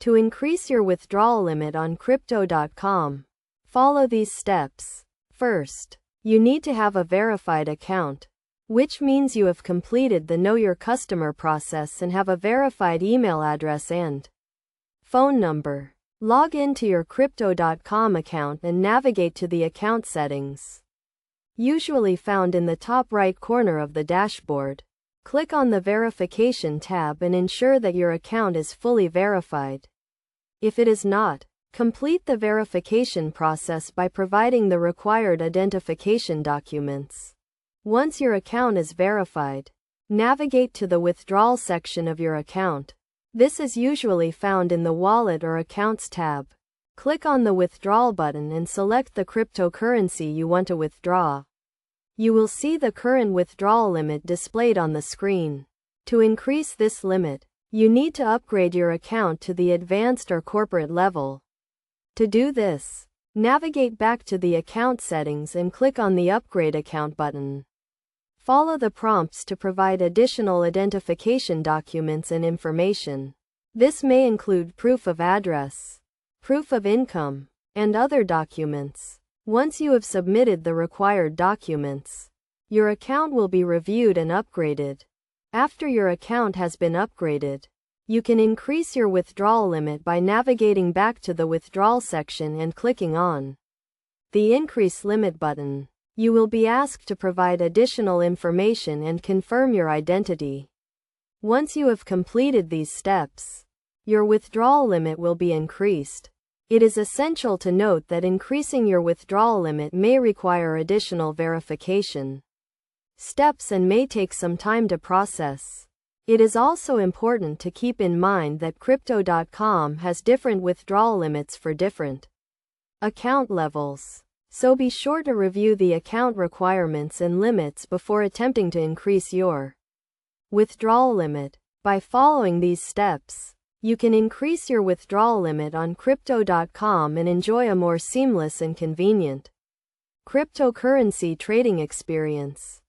To increase your withdrawal limit on Crypto.com, follow these steps. First, you need to have a verified account, which means you have completed the Know Your Customer process and have a verified email address and phone number. Log into your Crypto.com account and navigate to the account settings, usually found in the top right corner of the dashboard. Click on the Verification tab and ensure that your account is fully verified. If it is not, complete the verification process by providing the required identification documents. Once your account is verified, navigate to the Withdrawal section of your account. This is usually found in the Wallet or Accounts tab. Click on the Withdrawal button and select the cryptocurrency you want to withdraw. You will see the current withdrawal limit displayed on the screen. To increase this limit, you need to upgrade your account to the advanced or corporate level. To do this, navigate back to the account settings and click on the Upgrade Account button. Follow the prompts to provide additional identification documents and information. This may include proof of address, proof of income, and other documents. Once you have submitted the required documents, your account will be reviewed and upgraded. After your account has been upgraded, you can increase your withdrawal limit by navigating back to the Withdrawal section and clicking on the Increase Limit button. You will be asked to provide additional information and confirm your identity. Once you have completed these steps, your withdrawal limit will be increased. It is essential to note that increasing your withdrawal limit may require additional verification steps and may take some time to process. It is also important to keep in mind that Crypto.com has different withdrawal limits for different account levels, so be sure to review the account requirements and limits before attempting to increase your withdrawal limit. By following these steps, you can increase your withdrawal limit on Crypto.com and enjoy a more seamless and convenient cryptocurrency trading experience.